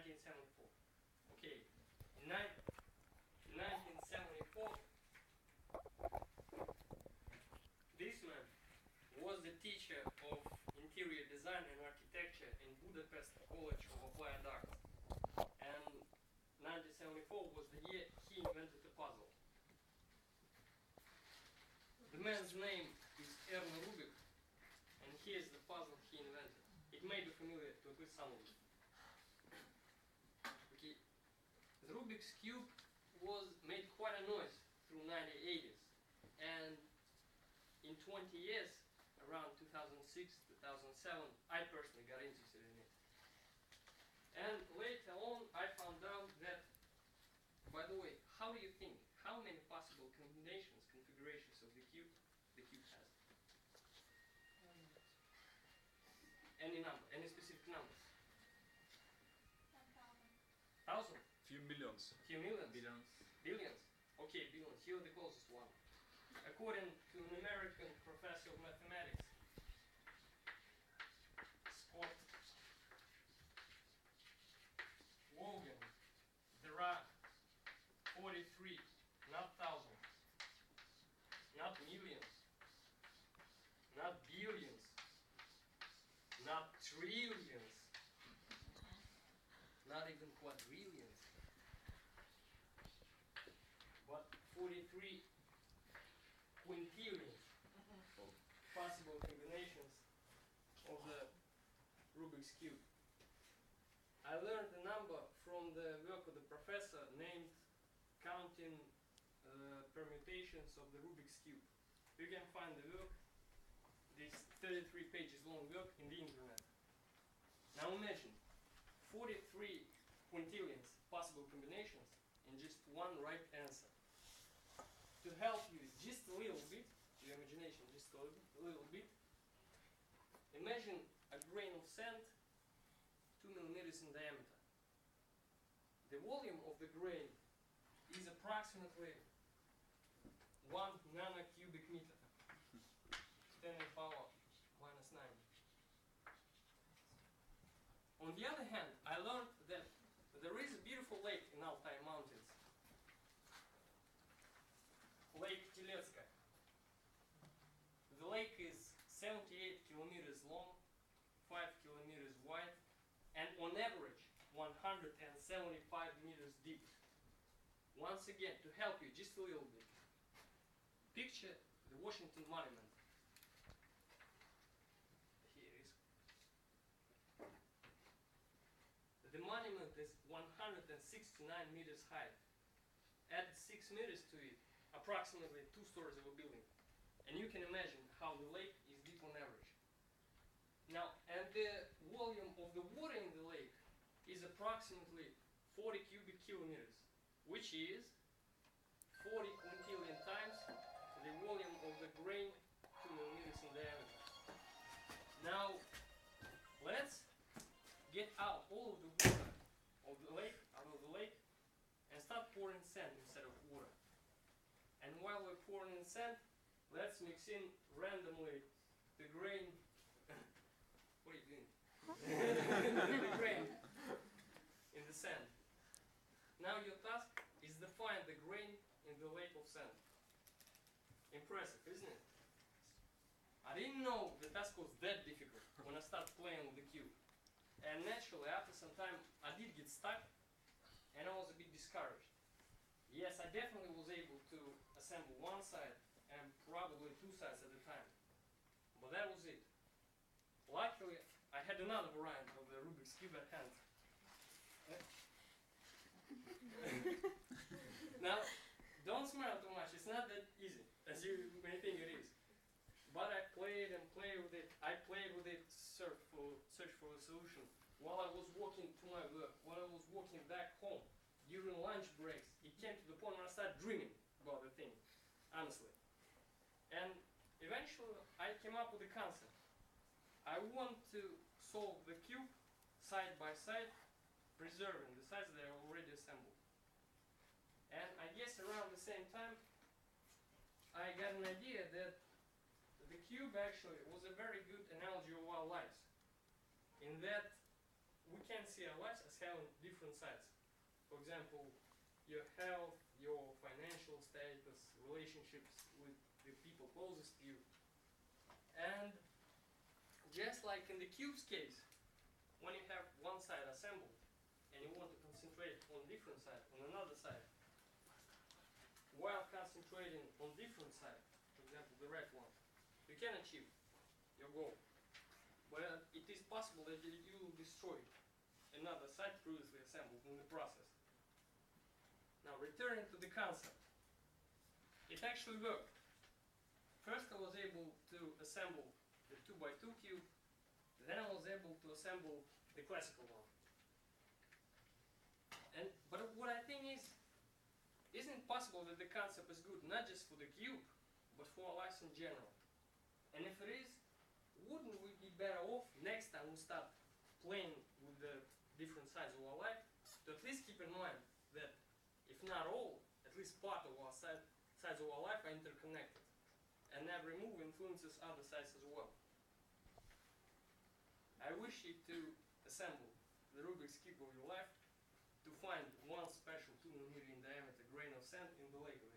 1974. Okay, in 1974, this man was the teacher of interior design and architecture in Budapest College of Applied Arts. And 1974 was the year he invented the puzzle. The man's name is Erno Rubik, and here's the puzzle he invented. It may be familiar to at least some of you. Okay. The Rubik's Cube was made quite a noise through 1980s, and in 20 years, around 2006, 2007, I personally got interested in it. And later on, I found out that, by the way, how do you think, how many possible combinations, configurations of the cube has? Any number, any specific number? 1,000? Few millions. Few millions? Billions. Billions? Okay, billions. Here the closest one. According to an American professor of mathematics, Scott Wogan, there are 43, not thousands, not millions, not billions, not trillions, not even quadrillions, but 43 quintillions possible combinations of the Rubik's Cube. I learned the number from the work of the professor named Counting Permutations of the Rubik's Cube. You can find the work, this 33 pages long work, in the internet. Now imagine 43 quintillions possible combinations and just one right answer. To help you just a little bit, your imagination just a little bit, imagine a grain of sand 2 millimeters in diameter. The volume of the grain is approximately 1 nanocubic meter, 10 in power minus 9. On the other hand, I learned that there is a beautiful lake in Altai Mountains, Lake Teletska. The lake is 78 kilometers long, 5 kilometers wide, and on average 175 meters deep. Once again, to help you just a little bit, picture the Washington Monument. Here it is. The monument is 169 meters high. Add 6 meters to it, approximately 2 stories of a building. And you can imagine how the lake is deep on average. Now, and the volume of the water in the lake is approximately 40 cubic kilometers, which is 40 quintillion times the volume of the grain 2 millimeters in diameter. Now, let's get out all of the water of the lake, out of the lake, and start pouring sand instead of water. And while we're pouring in sand, let's mix in randomly the grain. What are you doing? The grain in the sand. Now your task is to find the grain in the lake of sand. Impressive, isn't it? I didn't know the task was that difficult when I started playing with the cube. And naturally, after some time, I did get stuck, and I was a bit discouraged. Yes, I definitely was able to assemble one side and probably 2 sides at a time. But that was it. Luckily, I had another variant of the Rubik's Cube at hand. Now, don't smile too much. It's not that easy as you may think it is. But I played and played with it. I played with it, search for a solution. While I was walking to my work, while I was walking back home, during lunch breaks, it came to the point where I started dreaming about the thing, honestly. And eventually, I came up with a concept. I want to solve the cube side by side, preserving the sides that are already assembled. And I guess around the same time, I got an idea that the cube actually was a very good analogy of our lives, in that we can see our lives as having different sides. For example, your health, your financial status, relationships with the people closest to you. And just like in the cube's case, when you have one side assembled and you want to concentrate on a different side, on another side, while concentrating on different side, for example the red one, you can achieve your goal. But it is possible that you will destroy another side previously assembled in the process. Now returning to the concept, it actually worked. First I was able to assemble the 2x2 cube, then I was able to assemble the classical one. But what I think is, isn't it possible that the concept is good not just for the cube, but for our lives in general? And if it is, wouldn't we be better off next time we start playing with the different sides of our life to at least keep in mind that if not all, at least part of our sides of our life are interconnected, and every move influences other sides as well. I wish you to assemble the Rubik's Cube of your life to find one special 2 mm in diameter grain of sand in the lake of